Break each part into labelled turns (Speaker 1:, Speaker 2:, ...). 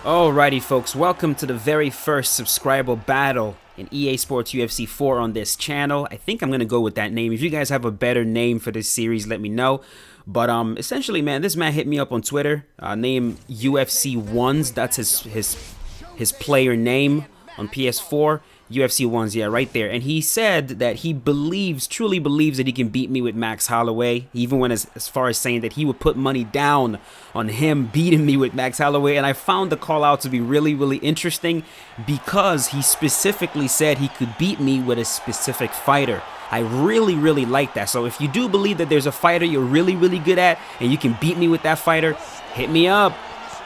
Speaker 1: Alrighty folks, welcome to the very first subscriber battle in EA Sports UFC 4 on this channel. I think I'm going to go with that name. If you guys have a better name for this series, let me know. But essentially, man, this man hit me up on Twitter, name UFC Ones. That's his player name on PS4. UFC Ones, yeah, right there. And he said that he truly believes that he can beat me with Max Holloway. He even went as far as saying that he would put money down on him beating me with Max Holloway. And I found the call out to be really, really interesting because he specifically said he could beat me with a specific fighter. I really, really like that. So if you do believe that there's a fighter you're really, really good at and you can beat me with that fighter, hit me up.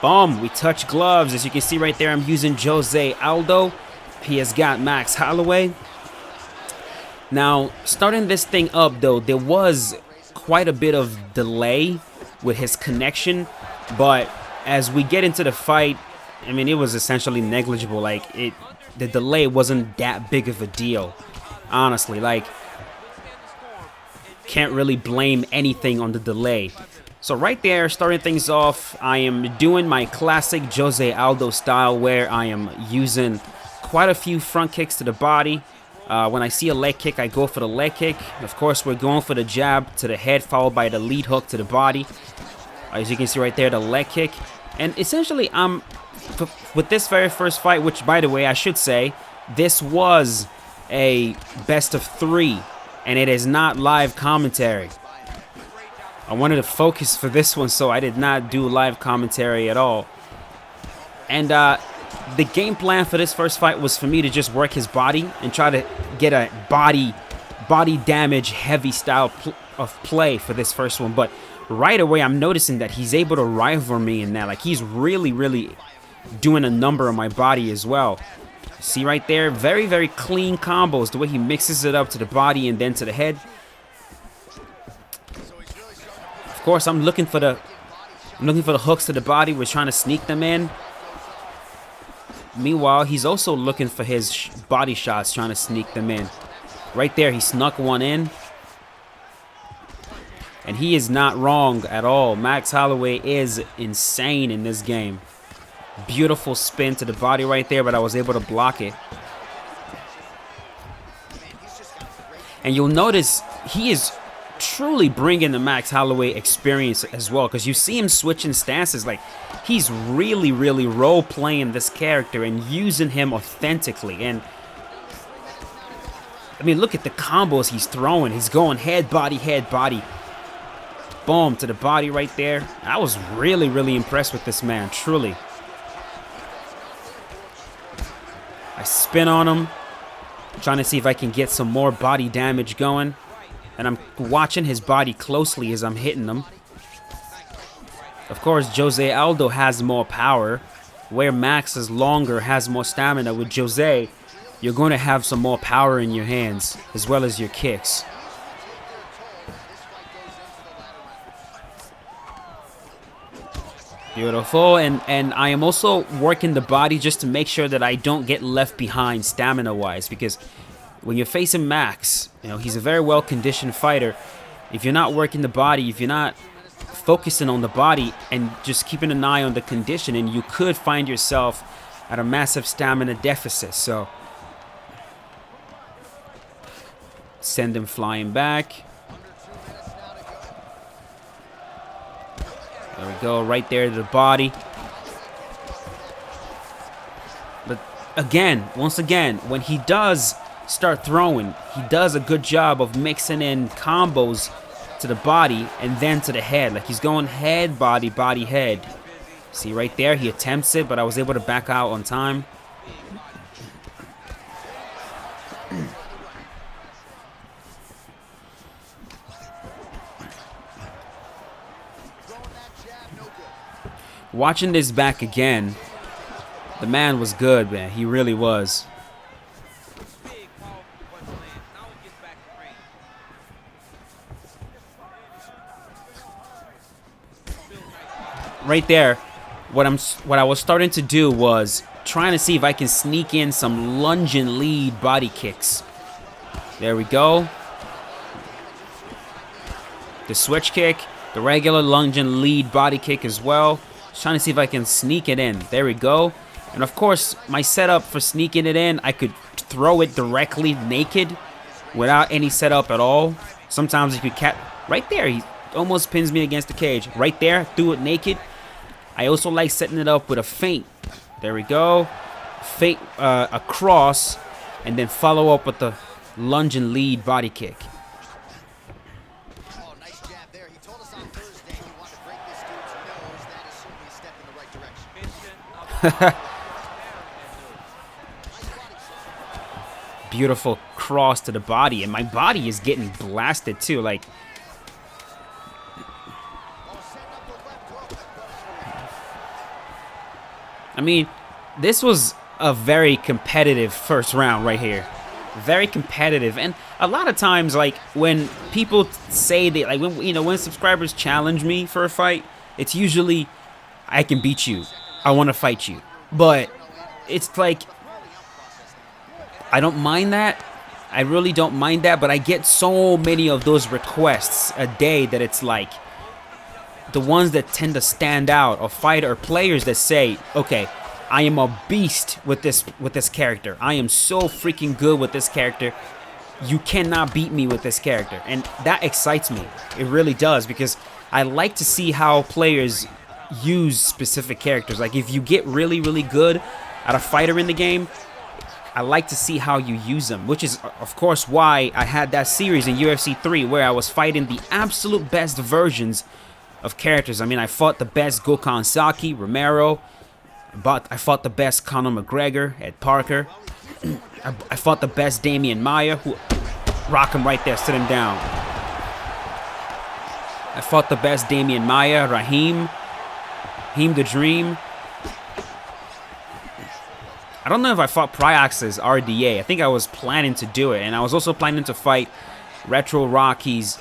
Speaker 1: Boom, we touch gloves. As you can see right there, I'm using Jose Aldo. He has got Max Holloway. Now, starting this thing up, though, there was quite a bit of delay with his connection. But as we get into the fight, I mean, it was essentially negligible. The delay wasn't that big of a deal, honestly. Can't really blame anything on the delay. So right there, starting things off, I am doing my classic Jose Aldo style where I am using quite a few front kicks to the body. When I see a leg kick, I go for the leg kick. Of course, we're going for the jab to the head, followed by the lead hook to the body. As you can see right there, the leg kick. And essentially, with this very first fight, which, by the way, I should say, this was a best of 3, and it is not live commentary. I wanted to focus for this one, so I did not do live commentary at all. And the game plan for this first fight was for me to just work his body and try to get a body damage heavy style of play for this first one. But right away, I'm noticing that he's able to rival me in that. Like, he's really, really doing a number on my body as well. See right there, very, very clean combos. The way he mixes it up to the body and then to the head. Of course, I'm looking for the hooks to the body. We're trying to sneak them in. Meanwhile, he's also looking for his body shots, trying to sneak them in. Right there, he snuck one in. And he is not wrong at all. Max Holloway is insane in this game. Beautiful spin to the body right there, but I was able to block it. And you'll notice he is truly bringing the Max Holloway experience as well, because you see him switching stances. Like, he's really, really role-playing this character and using him authentically. And I mean, look at the combos he's throwing. He's going head, body, boom, to the body right there. I was really, really impressed with this man, truly. I spin on him, trying to see if I can get some more body damage going. And I'm watching his body closely as I'm hitting him. Of course, Jose Aldo has more power, where Max is longer, has more stamina. With Jose, you're going to have some more power in your hands, as well as your kicks. Beautiful, and I am also working the body just to make sure that I don't get left behind stamina-wise, because when you're facing Max, you know, he's a very well-conditioned fighter. If you're not working the body, if you're not focusing on the body and just keeping an eye on the conditioning, you could find yourself at a massive stamina deficit. So, send him flying back. There we go, right there to the body. But again, once again, when he does start throwing, he does a good job of mixing in combos to the body and then to the head. Like, he's going head, body, body, head. See right there, he attempts it, but I was able to back out on time. Watching this back again, the man was good, man. He really was. Right there, what I was starting to do was trying to see if I can sneak in some lunge and lead body kicks. There we go. The switch kick, the regular lunge and lead body kick as well. Just trying to see if I can sneak it in. There we go. And of course, my setup for sneaking it in, I could throw it directly naked without any setup at all. Sometimes you could catch right there. He almost pins me against the cage. Right there, threw it naked. I also like setting it up with a feint. There we go. Feint across, and then follow up with the lunge and lead body kick.
Speaker 2: Oh, nice jab there. He told us on Thursday he wanted to break this dude's nose. That is certainly a step in the right direction.
Speaker 1: Beautiful cross to the body, and my body is getting blasted too. Like, I mean, this was a very competitive first round right here. Very competitive. And a lot of times, like, when people say that, like, when subscribers challenge me for a fight, it's usually, I can beat you, I want to fight you. But it's like, I don't mind that. I really don't mind that, but I get so many of those requests a day that it's like, the ones that tend to stand out are fighter or players that say, okay, I am a beast with this character. I am so freaking good with this character. You cannot beat me with this character. And that excites me. It really does, because I like to see how players use specific characters. Like, if you get really, really good at a fighter in the game, I like to see how you use them, which is, of course, why I had that series in UFC 3 where I was fighting the absolute best versions of characters. I mean, I fought the best Gokhan Saki, Romero, but I fought the best Conor McGregor, Ed Parker. I fought the best Damian Maia, who rock him right there, sit him down. I fought the best Damian Maia, Raheem the Dream. I don't know if I fought Pryox's RDA. I think I was planning to do it, and I was also planning to fight Retro Rocky's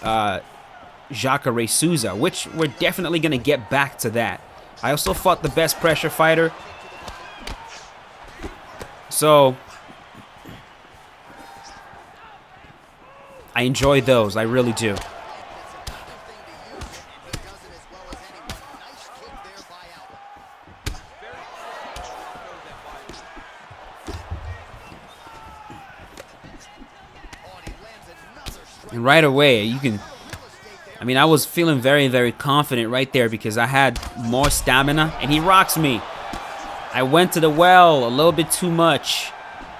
Speaker 1: Jacare Souza, which we're definitely going to get back to that. I also fought the best pressure fighter. So I enjoy those. I really do. And right away, you can... I mean, I was feeling very, very confident right there because I had more stamina, and he rocks me. I went to the well a little bit too much,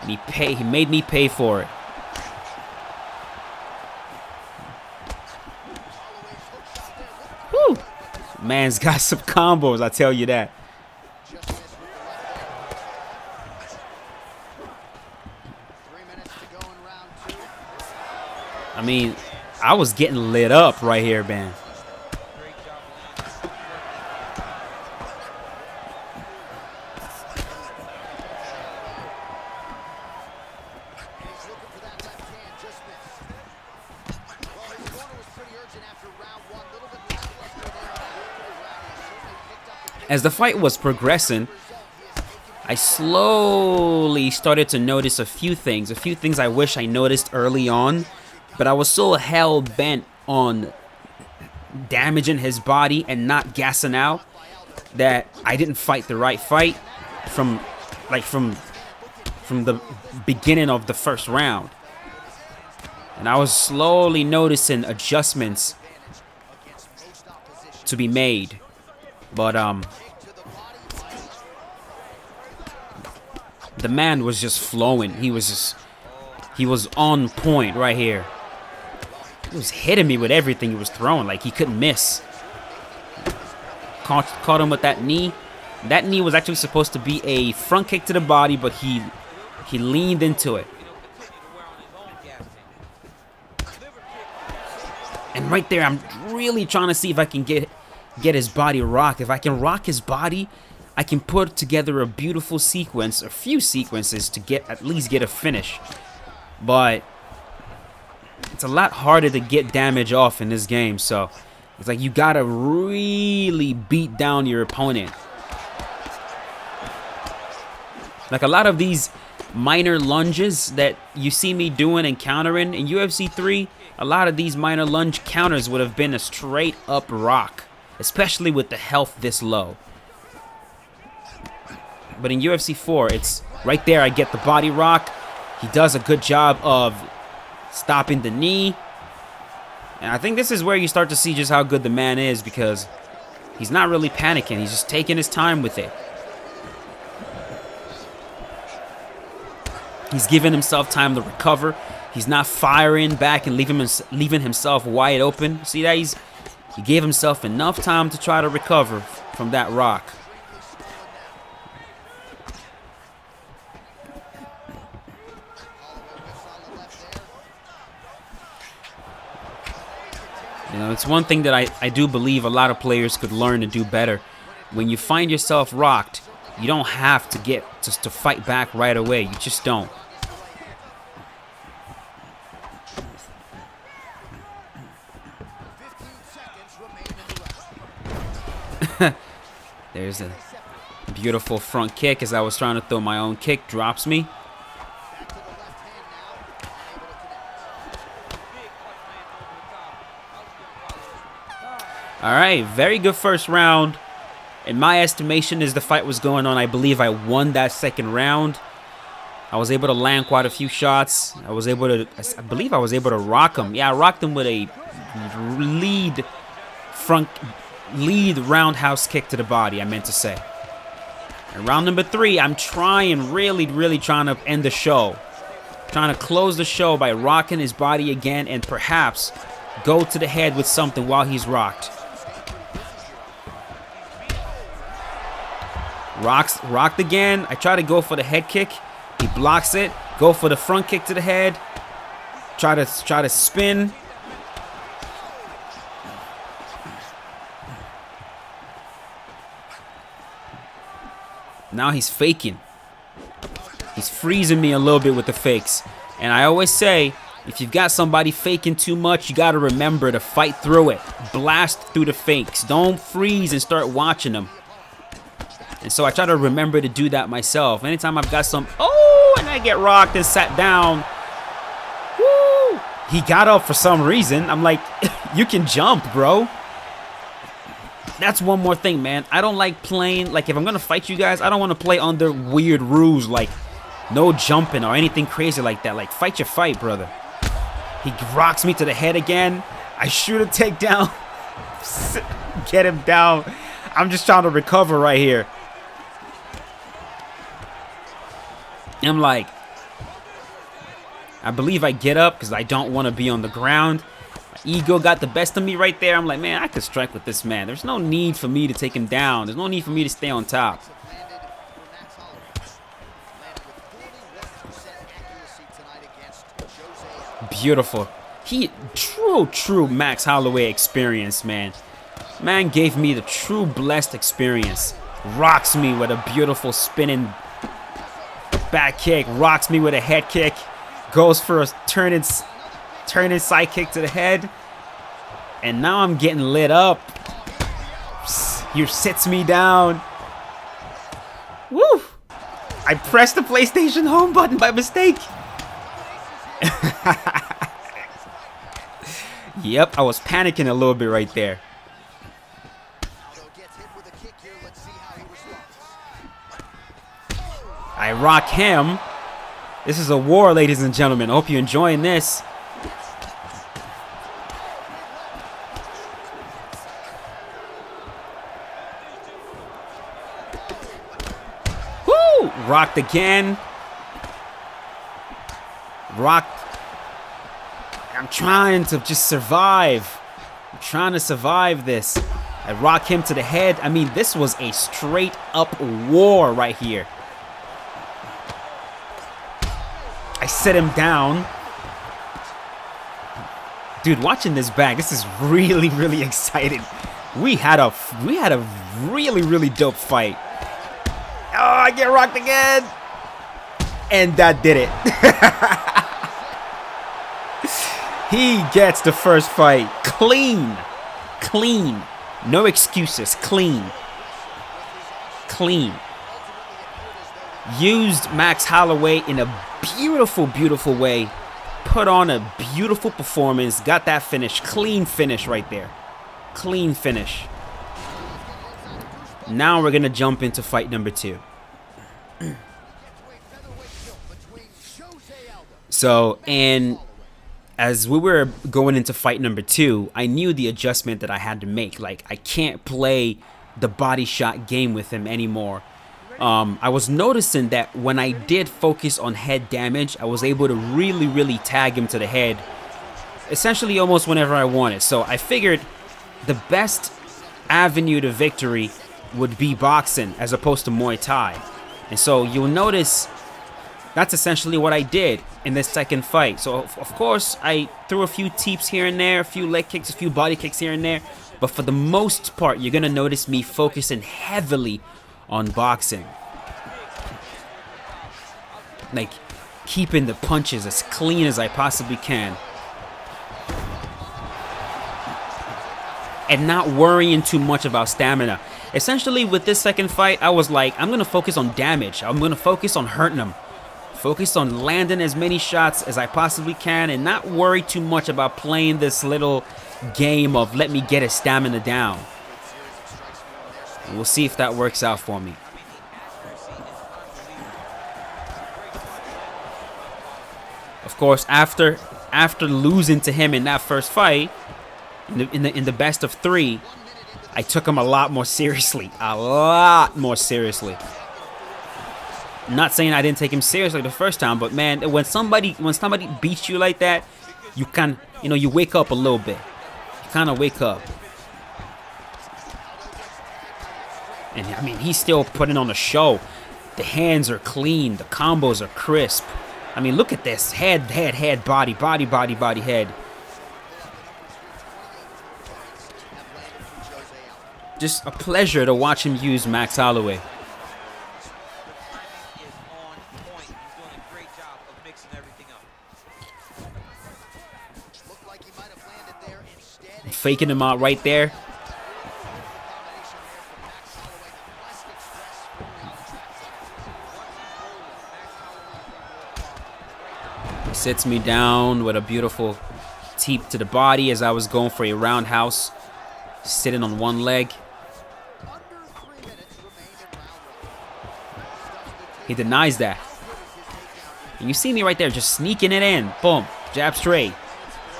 Speaker 1: and he made me pay for it. Whew. Man's got some combos, I tell you that. I mean, I was getting lit up right here, man. As the fight was progressing, I slowly started to notice a few things I wish I noticed early on, but I was so hell-bent on damaging his body and not gassing out that I didn't fight the right fight from the beginning of the first round. And I was slowly noticing adjustments to be made. But the man was just flowing. He was on point right here. He was hitting me with everything he was throwing, like he couldn't miss. Caught him with that knee. That knee was actually supposed to be a front kick to the body, but he leaned into it. And right there, I'm really trying to see if I can get his body rocked. If I can rock his body, I can put together a beautiful sequence, a few sequences to at least get a finish. But it's a lot harder to get damage off in this game, so it's like you gotta really beat down your opponent. Like a lot of these minor lunges that you see me doing and countering in UFC 3, a lot of these minor lunge counters would have been a straight up rock, especially with the health this low. But in UFC 4, it's right there. I get the body rock. He does a good job of stopping the knee. And I think this is where you start to see just how good the man is, because he's not really panicking. He's just taking his time with it. He's giving himself time to recover. He's not firing back and leaving himself wide open. See that? He gave himself enough time to try to recover from that rock. You know, it's one thing that I do believe a lot of players could learn to do better. When you find yourself rocked, you don't have to get to fight back right away. You just don't. There's a beautiful front kick as I was trying to throw my own kick. Drops me. All right, very good first round. In my estimation, as the fight was going on, I believe I won that second round. I was able to land quite a few shots. I believe I was able to rock him. Yeah, I rocked him with a lead roundhouse kick to the body, I meant to say. And round number 3, I'm really trying to end the show. Trying to close the show by rocking his body again and perhaps go to the head with something while he's rocked. Rocked again. I try to go for the head kick. He blocks it. Go for the front kick to the head. Try to spin. Now he's faking. He's freezing me a little bit with the fakes. And I always say, if you've got somebody faking too much, you got to remember to fight through it. Blast through the fakes. Don't freeze and start watching them. And so I try to remember to do that myself. Anytime I've got some, and I get rocked and sat down. Woo! He got up for some reason. I'm like, you can jump, bro. That's one more thing, man. I don't like playing, like if I'm going to fight you guys, I don't want to play under weird rules like no jumping or anything crazy like that. Like, fight your fight, brother. He rocks me to the head again. I shoot a takedown. Get him down. I'm just trying to recover right here. I'm like, I believe I get up because I don't want to be on the ground. My ego got the best of me right there. I'm like, man, I could strike with this man. There's no need for me to take him down. There's no need for me to stay on top. Beautiful. True Max Holloway experience, man. Man gave me the true blessed experience. Rocks me with a beautiful spinning back kick. Rocks me with a head kick. Goes for a turning side kick to the head. And now I'm getting lit up. He sits me down. Woo! I pressed the PlayStation home button by mistake. Yep, I was panicking a little bit right there. I rock him. This is a war, ladies and gentlemen. I hope you're enjoying this. Woo! Rocked again. Rocked. I'm trying to just survive. I'm trying to survive this. I rock him to the head. I mean, this was a straight up war right here. I set him down. Dude, watching this back, this is really exciting. We had a really dope fight. Oh, I get rocked again. And that did it. He gets the first fight. Clean. No excuses. Clean. Used Max Holloway in a beautiful way. Put on a beautiful performance. Got that finish. Clean finish right there. Clean finish. Now we're going to jump into fight number 2. So, and as we were going into fight number 2, I knew the adjustment that I had to make. Like, I can't play the body shot game with him anymore. I was noticing that when I did focus on head damage, I was able to really tag him to the head, essentially almost whenever I wanted. So I figured the best avenue to victory would be boxing as opposed to Muay Thai. And so you'll notice that's essentially what I did in this second fight. So of course I threw a few teeps here and there, a few leg kicks, a few body kicks here and there, but for the most part you're gonna notice me focusing heavily on boxing, like keeping the punches as clean as I possibly can and not worrying too much about stamina. Essentially with this second fight, I was like, I'm gonna focus on damage. I'm gonna focus on hurting him, focus on landing as many shots as I possibly can, and not worry too much about playing this little game of let me get his stamina down. And we'll see if that works out for me. Of course, after losing to him in that first fight, in the best of 3, I took him a lot more seriously. I'm not saying I didn't take him seriously the first time, but man, when somebody beats you like that, you wake up a little bit. You kind of wake up. And I mean, he's still putting on a show. The hands are clean. The combos are crisp. I mean, look at this. Head, body, head. Just a pleasure to watch him use Max Holloway. Faking him out right there. Sits me down with a beautiful teep to the body as I was going for a roundhouse, sitting on one leg. He denies that. And you see me right there just sneaking it in. Boom. Jab straight.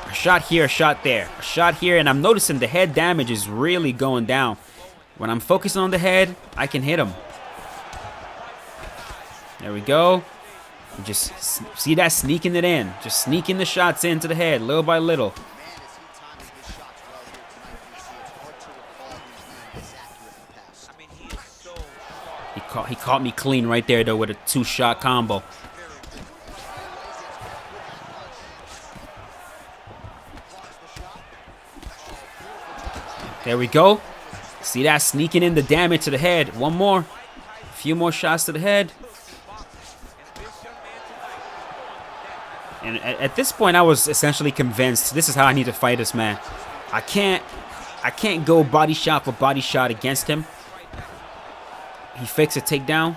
Speaker 1: A shot here, a shot there. A shot here, and I'm noticing the head damage is really going down. When I'm focusing on the head, I can hit him. There we go. You just see that, sneaking it in. Just sneaking the shots into the head, little by little. He caught me clean right there, though, with a 2-shot combo. There we go. See that, sneaking in the damage to the head. One more. A few more shots to the head. And at this point, I was essentially convinced this is how I need to fight this man. I can't go body shot for body shot against him. He fakes a takedown.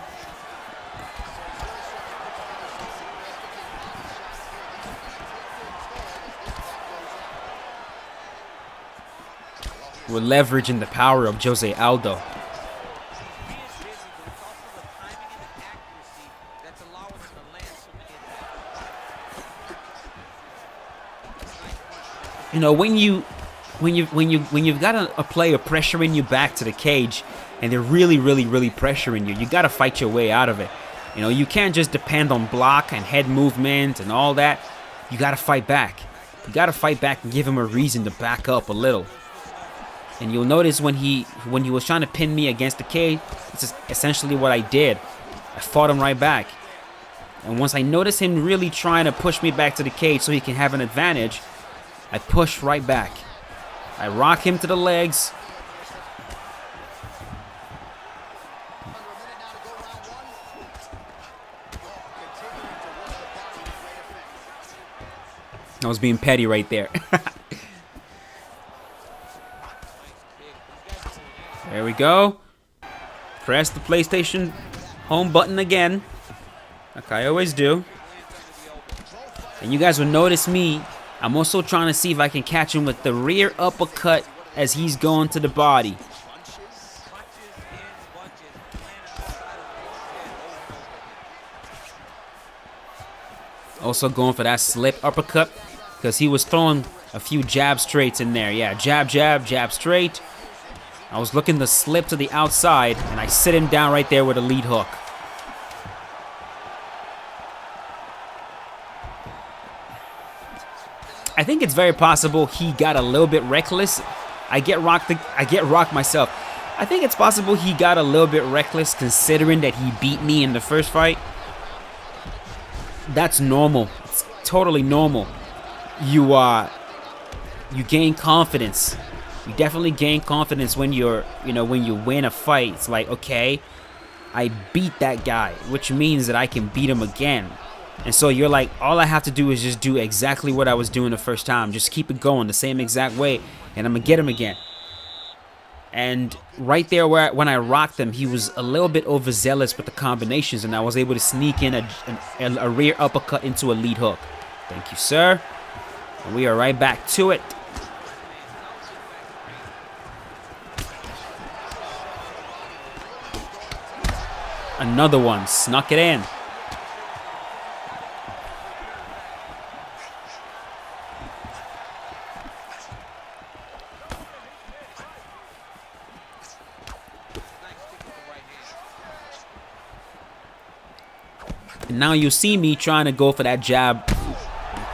Speaker 1: We're leveraging the power of Jose Aldo. You know, when you've got a player pressuring you back to the cage, and they're really pressuring you, you got to fight your way out of it. You know, you can't just depend on block and head movement and all that. You got to fight back. You got to fight back and give him a reason to back up a little. And you'll notice when he was trying to pin me against the cage, this is essentially what I did. I fought him right back. And once I noticed him really trying to push me back to the cage so he can have an advantage, I push right back. I rock him to the legs. I was being petty right there. There we go. Press the PlayStation home button again, like I always do. And you guys will notice me. I'm also trying to see if I can catch him with the rear uppercut as he's going to the body. Also going for that slip uppercut because he was throwing a few jab straights in there. Yeah, jab, jab, jab straight. I was looking to slip to the outside, and I sit him down right there with a lead hook. I think it's very possible he got a little bit reckless. I get rocked myself. I think it's possible he got a little bit reckless considering that he beat me in the first fight. That's normal. It's totally normal. You gain confidence. You definitely gain confidence when when you win a fight. It's like, okay, I beat that guy, which means that I can beat him again. And so you're like, all I have to do is just do exactly what I was doing the first time. Just keep it going the same exact way, and I'm going to get him again. And right there when I rocked him, he was a little bit overzealous with the combinations, and I was able to sneak in a rear uppercut into a lead hook. Thank you, sir. And we are right back to it. Another one. Snuck it in. And now you see me trying to go for that jab.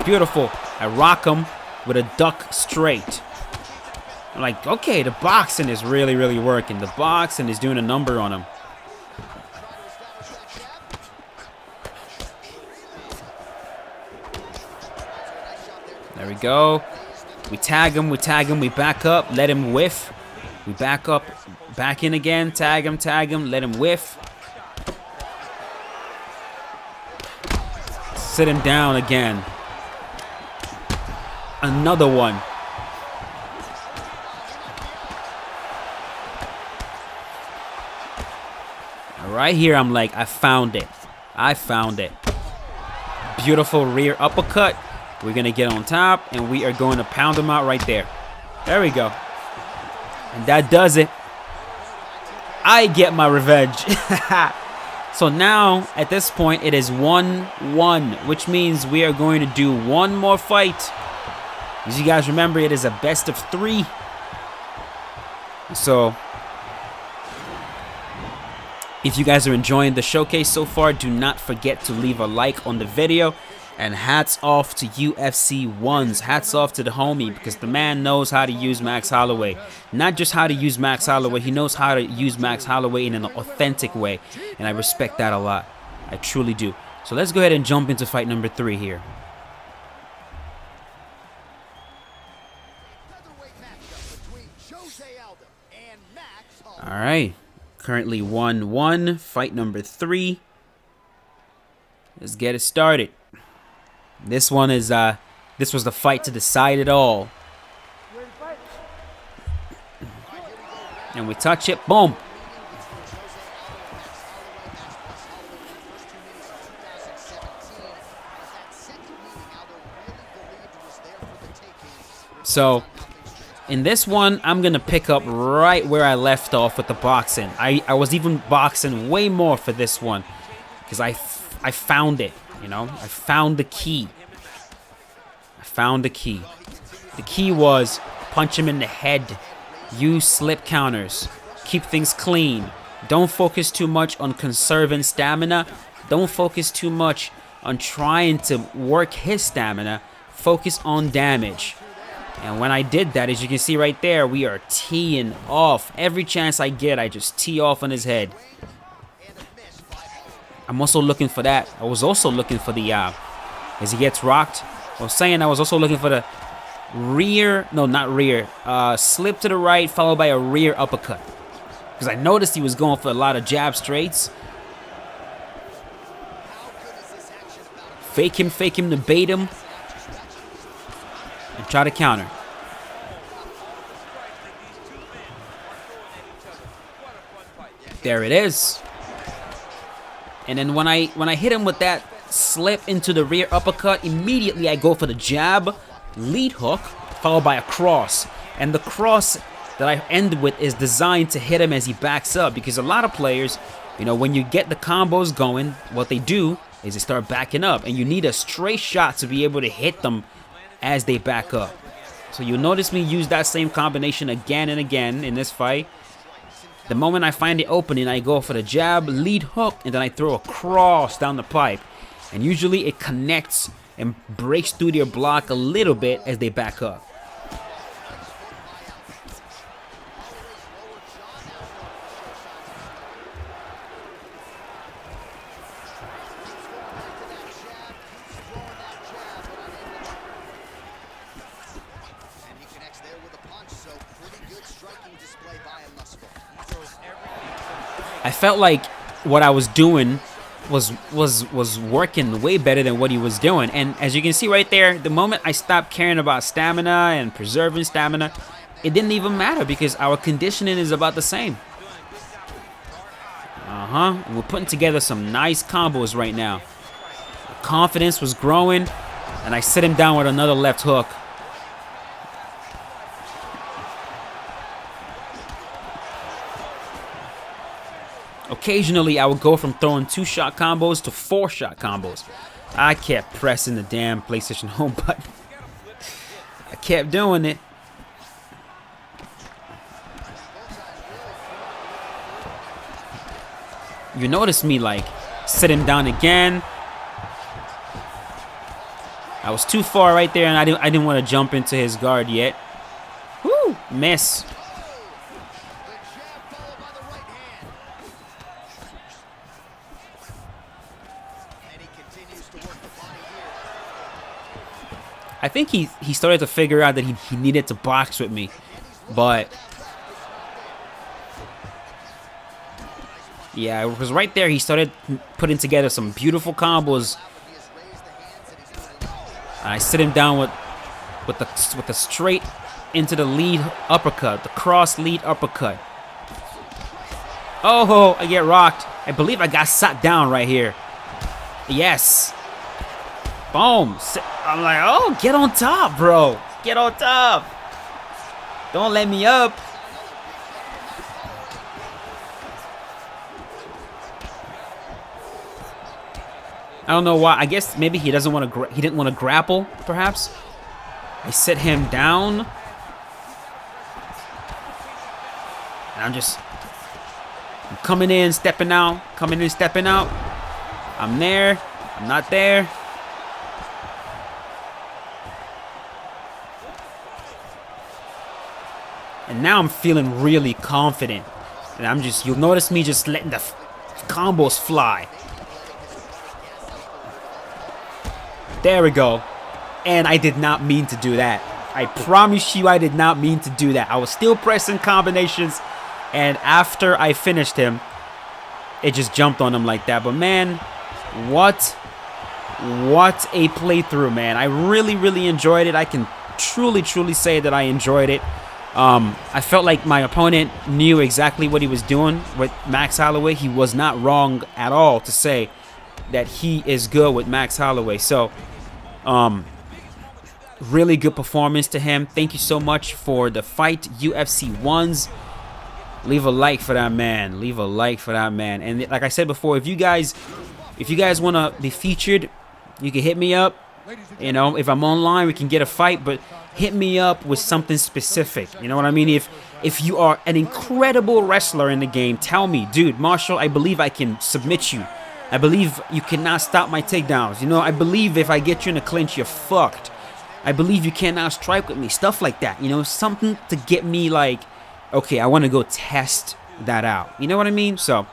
Speaker 1: Beautiful. I rock him with a duck straight. I'm like, okay, the boxing is really, really working. The boxing is doing a number on him. There we go. We tag him, we back up, let him whiff. We back up, back in again, tag him, let him whiff. Sit him down again. Another one. Right here, I'm like, I found it. I found it. Beautiful rear uppercut. We're going to get on top, and we are going to pound him out right there. There we go. And that does it. I get my revenge. So now, at this point, it is 1-1, which means we are going to do one more fight. As you guys remember, it is a best of 3. So, if you guys are enjoying the showcase so far, do not forget to leave a like on the video. And hats off to UFC 1s. Hats off to the homie, because the man knows how to use Max Holloway. Not just how to use Max Holloway, he knows how to use Max Holloway in an authentic way. And I respect that a lot. I truly do. So let's go ahead and jump into fight number 3 here. Alright. Currently 1-1. Fight number 3. Let's get it started. This one is this was the fight to decide it all. And we touch it, boom. So in this one, I'm gonna pick up right where I left off with the boxing. I was even boxing way more for this one because I found it. You know, I found the key. The key was punch him in the head. Use slip counters. Keep things clean. Don't focus too much on conserving stamina. Don't focus too much on trying to work his stamina. Focus on damage. And when I did that, as you can see right there, we are teeing off. Every chance I get, I just tee off on his head. I'm also looking for that. I was also looking for the, as he gets rocked. I was saying I was also looking for the rear, no, not rear, slip to the right followed by a rear uppercut. Because I noticed he was going for a lot of jab straights. Fake him to bait him. And try to counter. There it is. And then when I hit him with that slip into the rear uppercut, immediately I go for the jab, lead hook, followed by a cross. And the cross that I end with is designed to hit him as he backs up, because a lot of players, you know, when you get the combos going, what they do is they start backing up, and you need a straight shot to be able to hit them as they back up. So you'll notice me use that same combination again and again in this fight. The moment I find the opening, I go for the jab, lead hook, and then I throw a cross down the pipe. And usually it connects and breaks through their block a little bit as they back up. I felt like what I was doing was working way better than what he was doing. And as you can see right there, the moment I stopped caring about stamina and preserving stamina, it didn't even matter because our conditioning is about the same. We're putting together some nice combos right now. The confidence was growing, and I sit him down with another left hook. Occasionally, I would go from throwing 2-shot combos to 4-shot combos. I kept pressing the damn PlayStation Home button. I kept doing it. You notice me like sit him down again. I was too far right there, and I didn't want to jump into his guard yet. Woo! Miss. I think he started to figure out that he needed to box with me, but yeah, because right there he started putting together some beautiful combos. I sit him down with the straight into the lead uppercut, the cross lead uppercut. Oh, I get rocked. I believe I got sat down right here. Yes. Boom. I'm like, oh, get on top, bro. Get on top. Don't let me up. I don't know why. I guess maybe he doesn't want to. He didn't want to grapple, perhaps. I sit him down, and I'm coming in, stepping out, coming in, stepping out. I'm there. I'm not there. And now I'm feeling really confident. And you'll notice me just letting the combos fly. There we go. And I did not mean to do that. I promise you I did not mean to do that. I was still pressing combinations. And after I finished him, it just jumped on him like that. But man, what a playthrough, man. I really, really enjoyed it. I can truly say that I enjoyed it. I felt like my opponent knew exactly what he was doing with Max Holloway. He was not wrong at all to say that he is good with Max Holloway. So, really good performance to him. Thank you so much for the fight, UFC 1s. Leave a like for that man. Leave a like for that man. And like I said before, if you guys want to be featured, you can hit me up. You know, if I'm online, we can get a fight, but hit me up with something specific. You know what I mean? If you are an incredible wrestler in the game, tell me, dude, Marshall, I believe I can submit you. I believe you cannot stop my takedowns. You know, I believe if I get you in a clinch, you're fucked. I believe you cannot strike with me. Stuff like that. You know, something to get me like, okay, I want to go test that out. You know what I mean? So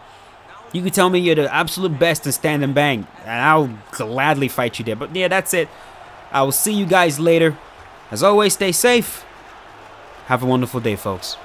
Speaker 1: you can tell me you're the absolute best in stand and bang, and I'll gladly fight you there. But yeah, that's it. I will see you guys later. As always, stay safe. Have a wonderful day, folks.